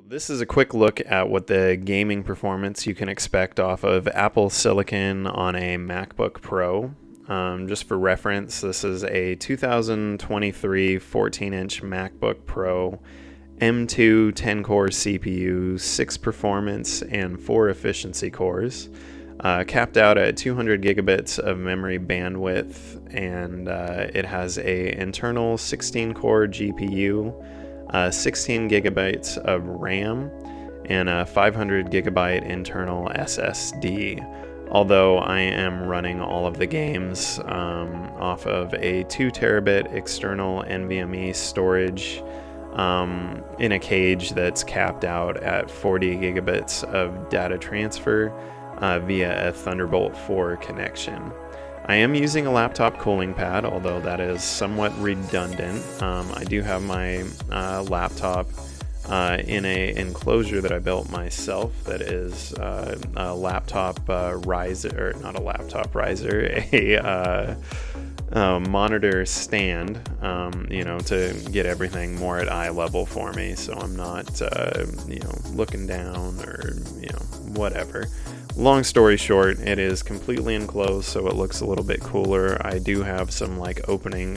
This is a quick look at what the gaming performance you can expect off of Apple Silicon on a MacBook Pro. Just for reference, this is a 2023 14-inch MacBook Pro, M2 10-core CPU, 6 performance and 4 efficiency cores, capped out at 200 gigabits of memory bandwidth, and it has a internal 16-core GPU, 16 gigabytes of RAM, and a 500 gigabyte internal SSD. Although I am running all of the games off of a 2 terabit external NVMe storage in a cage that's capped out at 40 gigabits of data transfer via a Thunderbolt 4 connection. I am using a laptop cooling pad, although that is somewhat redundant. I do have my laptop in a enclosure that I built myself that is a laptop riser, or not a laptop riser, a monitor stand, to get everything more at eye level for me, so I'm not, looking down or, whatever. Long story short, it is completely enclosed, so it looks a little bit cooler. I do have some opening,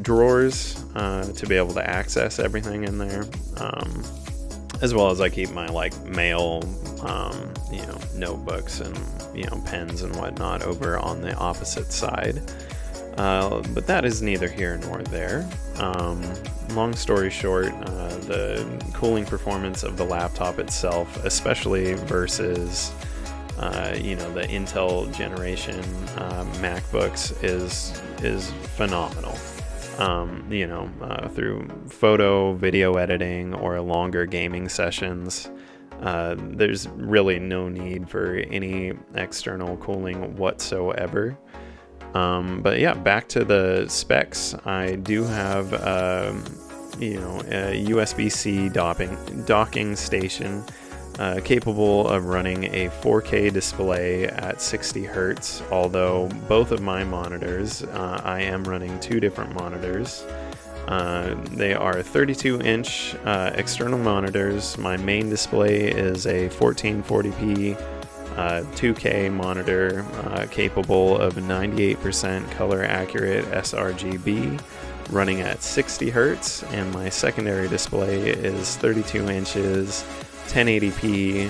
drawers to be able to access everything in there, as well as I keep my mail, notebooks and pens and whatnot over on the opposite side. But that is neither here nor there. Long story short, the cooling performance of the laptop itself, especially versus the Intel generation MacBooks, is phenomenal. Through photo, video editing, or longer gaming sessions, there's really no need for any external cooling whatsoever. But yeah, back to the specs. I do have a USB-C docking station capable of running a 4K display at 60 Hertz, although both of my monitors, I am running 2 different monitors. They are 32-inch external monitors. My main display is a 1440p 2K monitor capable of 98% color accurate sRGB, running at 60 Hertz, and my secondary display is 32 inches 1080p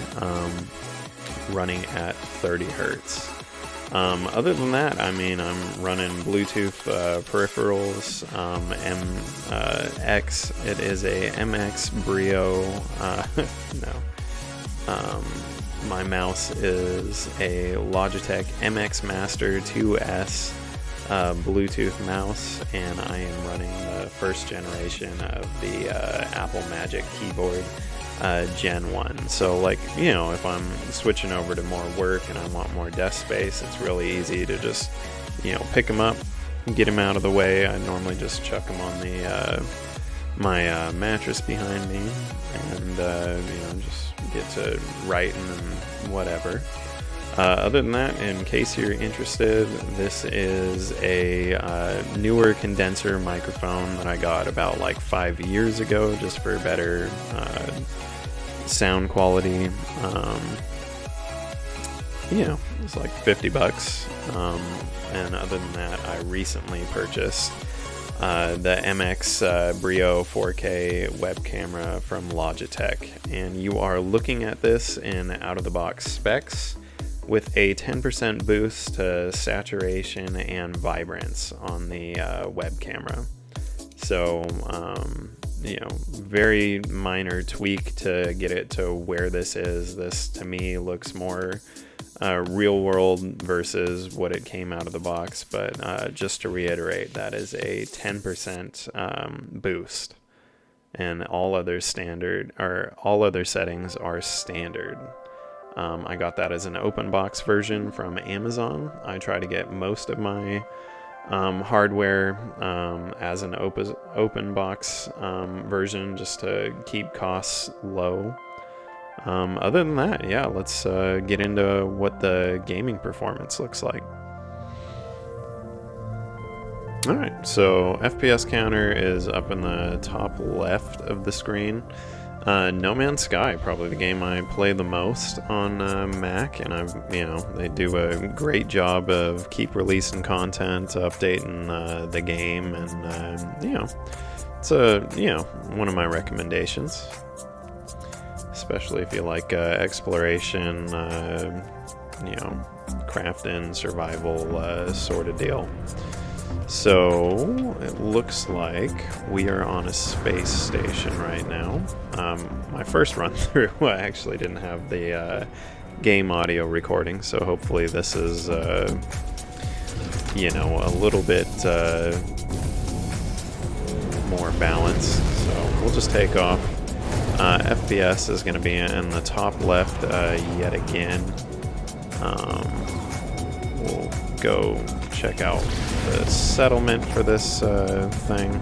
running at 30 Hertz. Other than that, I'm running Bluetooth peripherals, MX. It is a MX Brio. My mouse is a Logitech MX Master 2S Bluetooth mouse, and I am running the first generation of the Apple Magic Keyboard Gen 1. So if I'm switching over to more work and I want more desk space, it's really easy to just pick them up, get them out of the way. I normally just chuck them on the my mattress behind me, and just get to writing and whatever. Other than that, in case you're interested, this is a newer condenser microphone that I got about 5 years ago, just for better sound quality. It's like $50. And other than that, I recently purchased the MX Brio 4K web camera from Logitech, and you are looking at this in out-of-the-box specs with a 10% boost to saturation and vibrance on the web camera. So, very minor tweak to get it to where this is. This, to me, looks more real world versus what it came out of the box, but just to reiterate, that is a 10% boost, and all other settings are standard. I got that as an open box version from Amazon. I try to get most of my hardware as an open box version, just to keep costs low. Other than that, yeah, let's get into what the gaming performance looks like. Alright, so FPS counter is up in the top left of the screen. No Man's Sky, probably the game I play the most on Mac, and they do a great job of keep releasing content, updating the game, and it's one of my recommendations, especially if you like exploration, crafting, survival sort of deal. So it looks like we are on a space station right now. My first run through, I actually didn't have the game audio recording, so hopefully this is a little bit more balanced. So we'll just take off. FPS is going to be in the top left yet again. We'll go check out the settlement for this thing.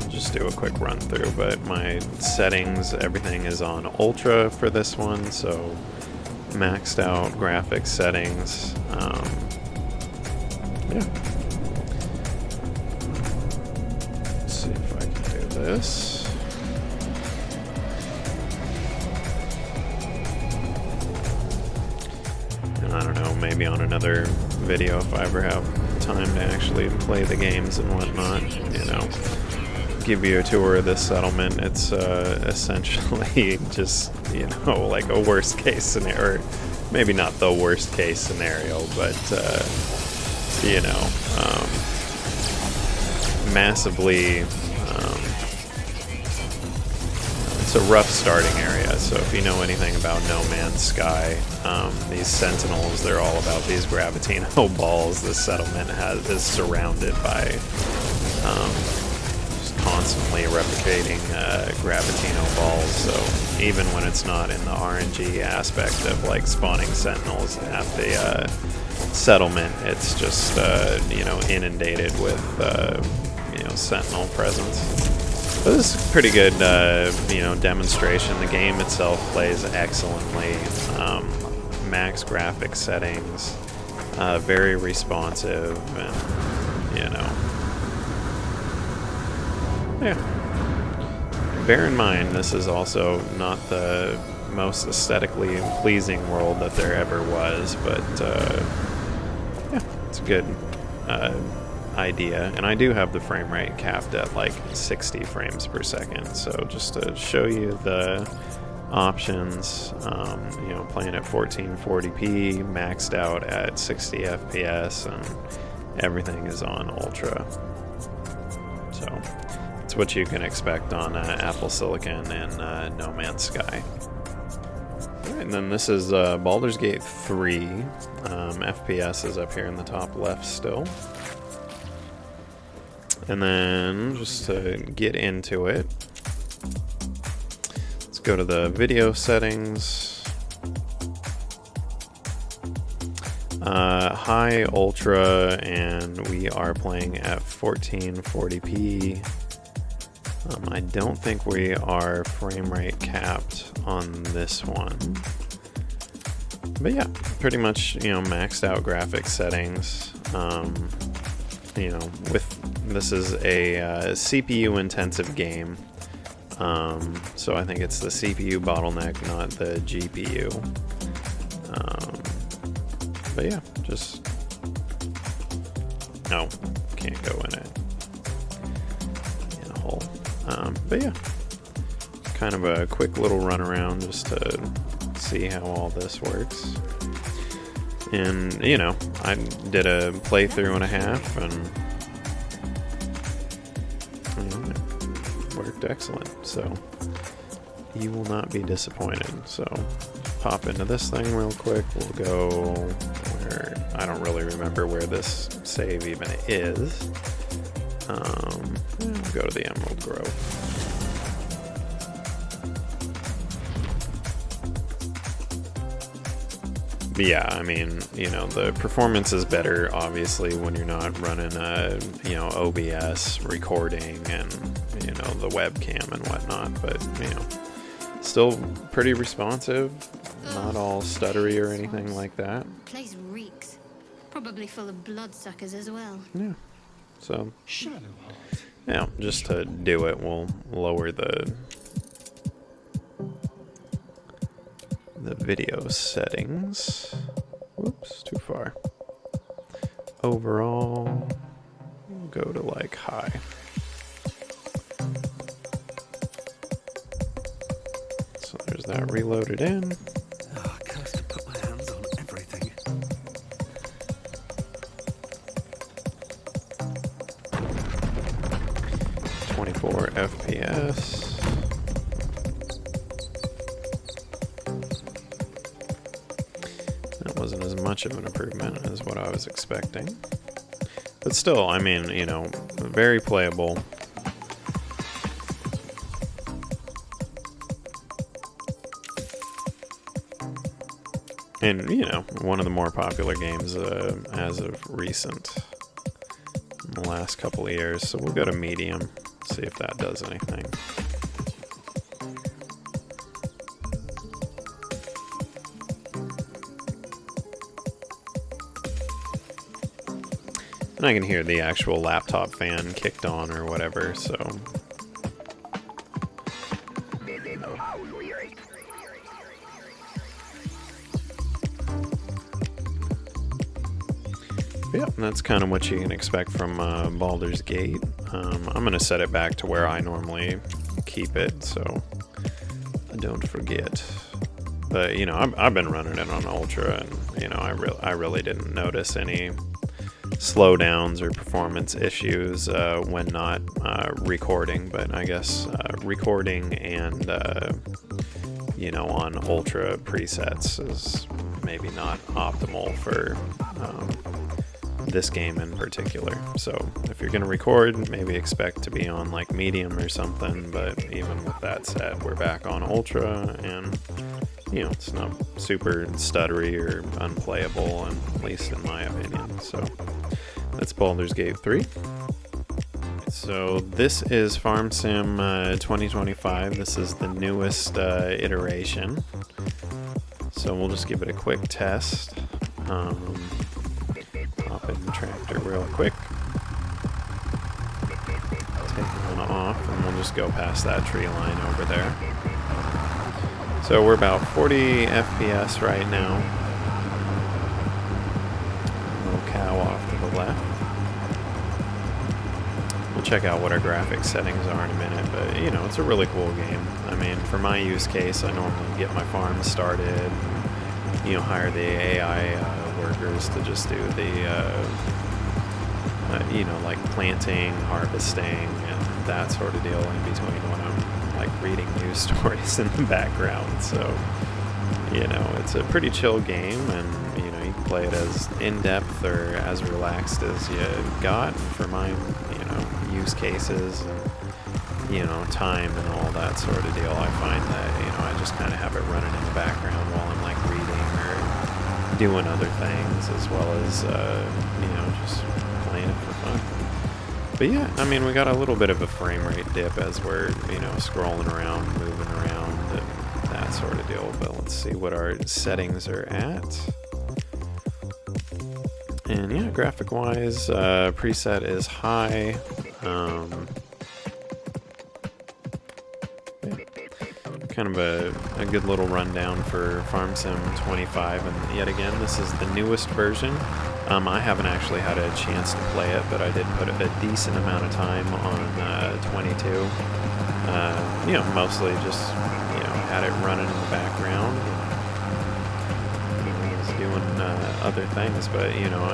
Just do a quick run through, but my settings, everything is on ultra for this one, so maxed out graphics settings. Let's see if I can do this. I don't know, maybe on another video if I ever have time to actually play the games and whatnot, give you a tour of this settlement. It's essentially just, like a worst case scenario, or maybe not the worst case scenario, but, massively, it's a rough starting area, so if you know anything about No Man's Sky, these sentinels, they're all about these gravitino balls. This settlement is surrounded by just constantly replicating gravitino balls, so even when it's not in the RNG aspect of like spawning sentinels at the settlement, it's just inundated with sentinel presence. But this is a pretty good, demonstration. The game itself plays excellently. Max graphics settings, very responsive, and Bear in mind, this is also not the most aesthetically pleasing world that there ever was, but it's a good idea. And I do have the frame rate capped at like 60 frames per second, so just to show you the options, playing at 1440p, maxed out at 60 FPS, and everything is on ultra. So it's what you can expect on Apple Silicon and No Man's Sky. And then this is Baldur's Gate 3. FPS is up here in the top left still. And then, just to get into it, let's go to the video settings. High, ultra, and we are playing at 1440p. I don't think we are frame rate capped on this one. But yeah, pretty much, maxed out graphics settings. This is a CPU intensive game, so I think it's the CPU bottleneck, not the GPU. But yeah, just can't go in a hole. But yeah, kind of a quick little run around just to see how all this works. And I did a playthrough and a half, and it worked excellent, so you will not be disappointed. So pop into this thing real quick. We'll go where, I don't really remember where this save even is. We'll go to the Emerald Grove. Yeah, I mean, the performance is better, obviously, when you're not running OBS recording and, the webcam and whatnot, but, still pretty responsive, not all stuttery or anything like that. Place reeks. Probably full of bloodsuckers as well. Yeah, so, Yeah, just to do it, we'll lower the video settings. Whoops, too far. Overall, we'll go to like high. So there's that reloaded in. Oh, I cursed to put my hands on everything. .24 FPS. That wasn't as much of an improvement as what I was expecting. But still, I mean, you know, very playable. And, you know, one of the more popular games as of recent, in the last couple of years. So we'll go to medium, see if that does anything. And I can hear the actual laptop fan kicked on or whatever, so... Yep, that's kind of what you can expect from Baldur's Gate. I'm going to set it back to where I normally keep it, so I don't forget. But, you know, I've been running it on Ultra, and, you know, I really didn't notice any slowdowns or performance issues when not recording. But I guess recording and, you know, on Ultra presets is maybe not optimal for... this game in particular. So if you're going to record, maybe expect to be on like medium or something, but even with that set, we're back on Ultra, and you know, it's not super stuttery or unplayable, at least in my opinion. So that's Baldur's Gate 3. So this is Farm Sim 2025. This is the newest iteration. So we'll just give it a quick test. Pop in the tractor real quick. Take one off, and we'll just go past that tree line over there. So we're about 40 FPS right now. Little cow off to the left. We'll check out what our graphics settings are in a minute, but you know, it's a really cool game. I mean, for my use case, I normally get my farm started, you know, hire the AI workers to just do the, you know, like planting, harvesting, and that sort of deal in between when I'm like reading news stories in the background. So, you know, it's a pretty chill game, and you know, you can play it as in-depth or as relaxed as you got. For my, you know, use cases and, you know, time and all that sort of deal, I find that, you know, I just kind of have it running in the background while I'm like reading or doing other things, as well as, you know, just playing it for fun. But yeah, I mean, we got a little bit of a frame rate dip as we're, you know, scrolling around, moving around, and that sort of deal. But let's see what our settings are at. And yeah, graphic-wise, preset is high. Kind of a good little rundown for Farm Sim 25, and yet again, this is the newest version. I haven't actually had a chance to play it, but I did put a decent amount of time on 22. You know, mostly just, you know, had it running in the background. I was doing other things, but, you know,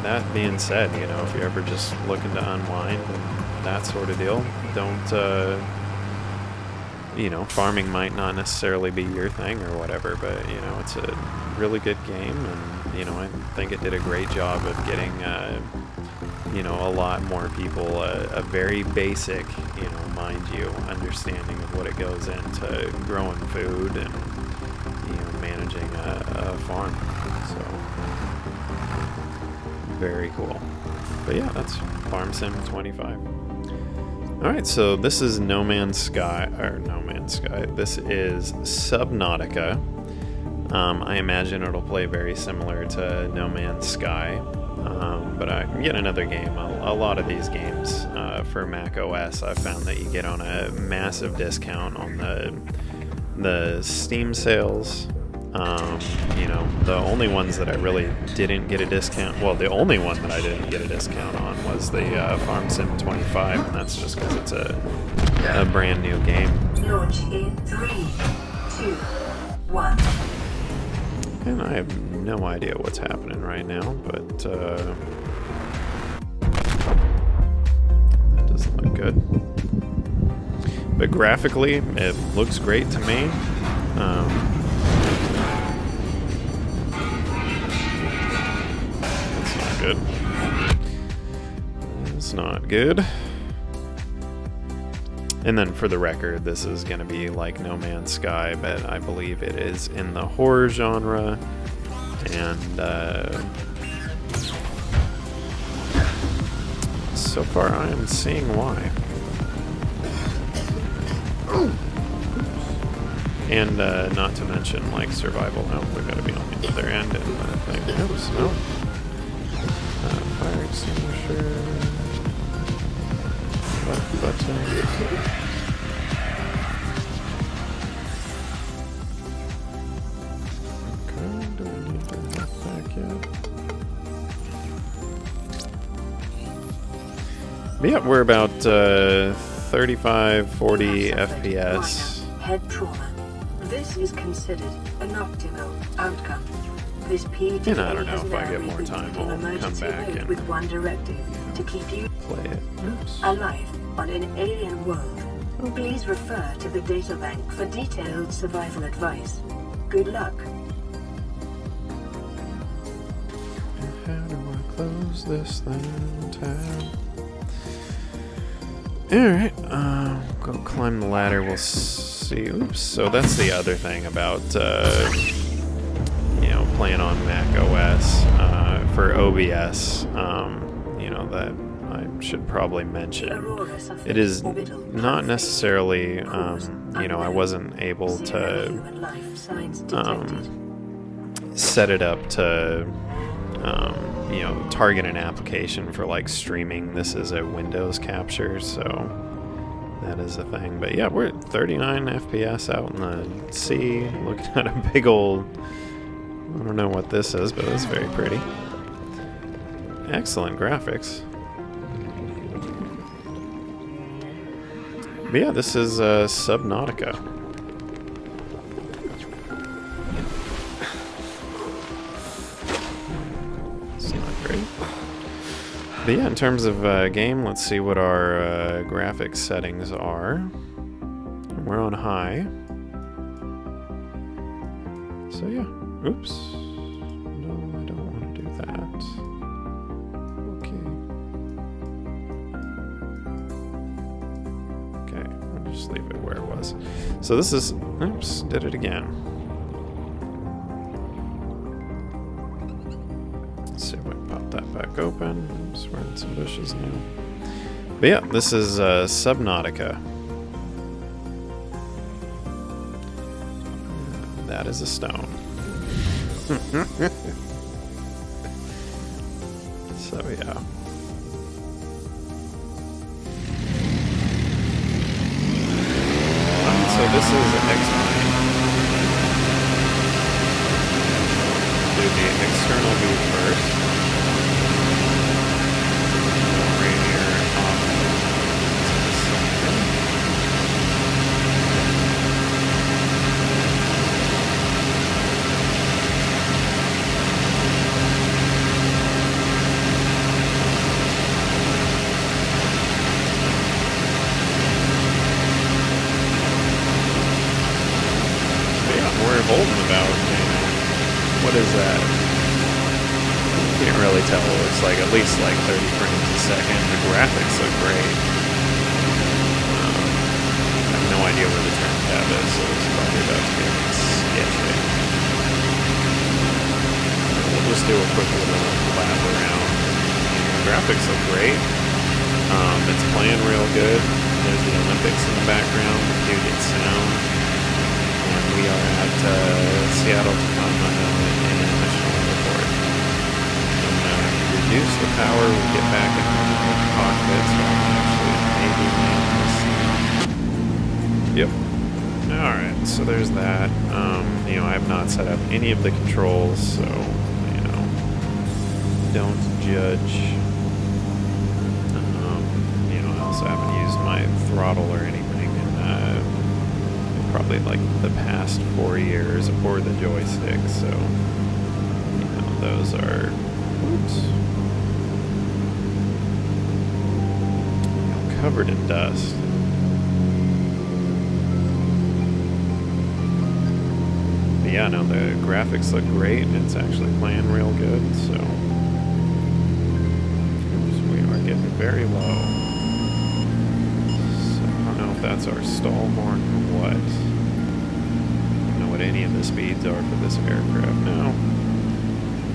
that being said, you know, if you're ever just looking to unwind and that sort of deal, don't... you know, farming might not necessarily be your thing or whatever, but, you know, it's a really good game, and, you know, I think it did a great job of getting, you know, a lot more people a very basic, you know, mind you, understanding of what it goes into growing food and, you know, managing a farm. So, very cool. But yeah, that's Farm Sim 25. Alright, so this is No Man's Sky, this is Subnautica. I imagine it'll play very similar to No Man's Sky. But yet another game. A lot of these games for Mac OS, I've found that you get on a massive discount on the Steam sales. You know, the only ones that I really didn't get a discount, well, the only one that I didn't get a discount on was the Farm Sim 25, and that's just because it's a brand new game. Launch in 3, 2, 1. And I have no idea what's happening right now, but that doesn't look good. But graphically, it looks great to me. That's not good. It's not good. And then for the record, this is going to be like No Man's Sky, but I believe it is in the horror genre. And so far I am seeing why. And not to mention like survival. Oh, we've got to be on the other end and the thing. Oops, no. Fire extinguisher. Button. Okay, do we need to look back yet? But yeah, we're about 35, 40 FPS. Head trauma. This is considered an optimal outcome. This PTA And I don't know has if I now get more rebooted time, an I'll come emergency back mode and with one directive to keep you play it. Oops. alive on an alien world. Please refer to the data bank for detailed survival advice. Good luck. How do I close this thing? Tab. Alright, go climb the ladder, we'll see. Oops, so that's the other thing about, you know, playing on Mac OS for OBS, you know, that I should probably mention. It is not necessarily, you know, I wasn't able to set it up to, you know, target an application for like streaming. This is a Windows capture, so that is a thing. But yeah, we're at 39 FPS out in the sea, looking at a big old, I don't know what this is, but it's very pretty. Excellent graphics. But yeah, this is Subnautica. It's not great. But yeah, in terms of game, let's see what our graphics settings are. We're on high. So yeah, oops. No, I don't want to do that. Okay, I'll just leave it where it was. So this is, oops, did it again. Let's see if we can pop that back open. Oops, we're in some bushes now. But yeah, this is Subnautica. That is a stone. So yeah. So this is X-Plane. Do the external view first. Rainier off. We're holding about, what is that? Can't really tell. It's like at least like 30 frames a second. The graphics look great. I have no idea where the trim tab is, so it's probably about to get sketchy. We'll just do a quick little lap around. The graphics look great. It's playing real good. There's the Olympics in the background. Dude, it's sound. We are at Seattle Tacoma International Airport. And reduce the power, we get back in the cockpit, so I can actually maybe land this. Yep. Alright, so there's that. You know, I have not set up any of the controls, so, you know, don't judge. You know, I also haven't used my throttle or anything in probably like the past 4 years, or the joystick, so, you know, those are, oops, you know, covered in dust. But yeah, no, the graphics look great. It's actually playing real good, so we are getting very low. So I don't know if that's our stall horn or what. I don't know what any of the speeds are for this aircraft now.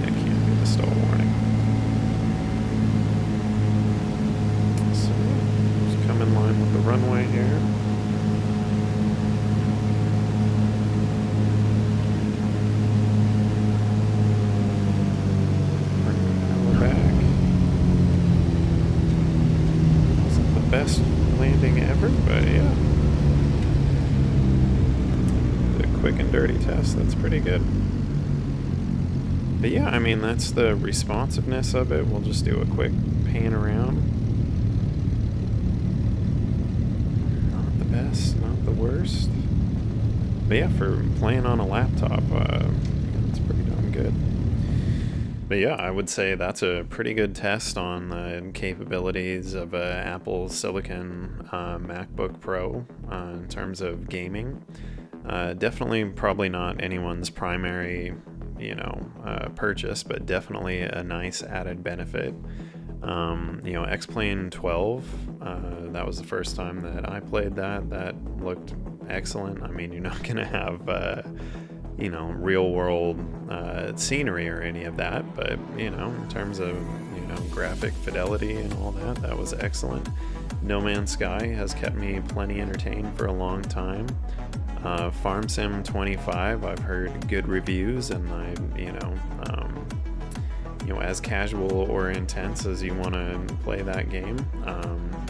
It can't be the stall warning. So just come in line with the runway here. Best landing ever, but yeah. The quick and dirty test, that's pretty good. But yeah, I mean, that's the responsiveness of it. We'll just do a quick pan around. Not the best, not the worst. But yeah, for playing on a laptop, it's pretty darn good. But yeah, I would say that's a pretty good test on the capabilities of a Apple Silicon MacBook Pro in terms of gaming. Definitely probably not anyone's primary, you know, purchase, but definitely a nice added benefit. You know, X-Plane 12, that was the first time that I played that. That looked excellent. I mean, you're not going to have you know, real world scenery or any of that, but, you know, in terms of, you know, graphic fidelity and all that, that was excellent. No Man's Sky has kept me plenty entertained for a long time. Farm Sim 25, I've heard good reviews, and you know, as casual or intense as you want to play that game,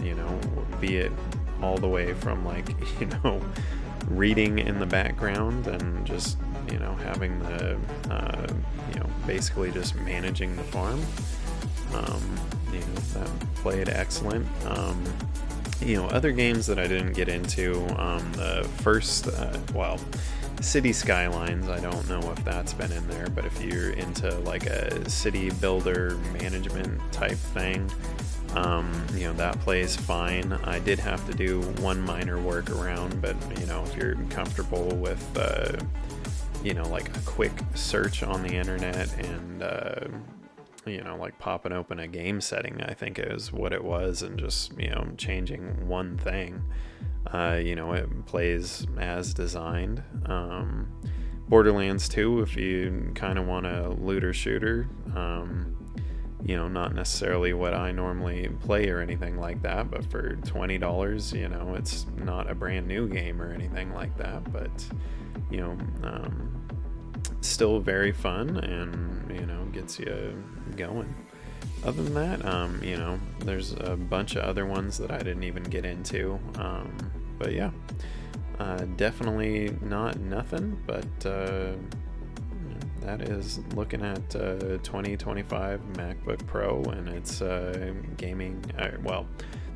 you know, be it all the way from, like, you know, reading in the background and just, you know, having the, you know, basically just managing the farm. You know, that played excellent. You know, other games that I didn't get into, the first, well, City Skylines, I don't know if that's been in there, but if you're into like a city builder management type thing, you know, that plays fine. I did have to do one minor workaround, but, you know, if you're comfortable with, you know, like a quick search on the internet and, you know, like popping open a game setting, I think is what it was, and just, you know, changing one thing, you know, it plays as designed. Borderlands 2, if you kind of want a looter shooter, you know, not necessarily what I normally play or anything like that, but for $20, you know, it's not a brand new game or anything like that, but, you know, still very fun, and, you know, gets you going. Other than that, you know, there's a bunch of other ones that I didn't even get into, but yeah, definitely not nothing, but that is looking at 2025 MacBook Pro, and it's gaming, well,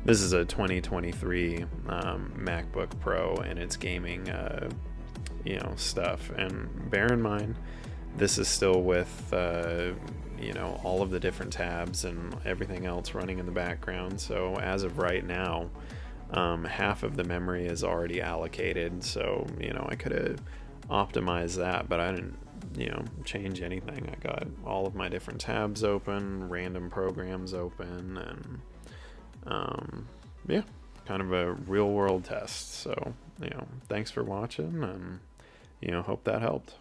this is a 2023 MacBook Pro, and it's gaming, you know, stuff. And bear in mind, this is still with, you know, all of the different tabs and everything else running in the background. So as of right now, half of the memory is already allocated. So, you know, I could have optimized that, but I didn't, you know, change anything. I got all of my different tabs open, random programs open, and yeah, kind of a real world test. So, you know, thanks for watching, and, you know, hope that helped.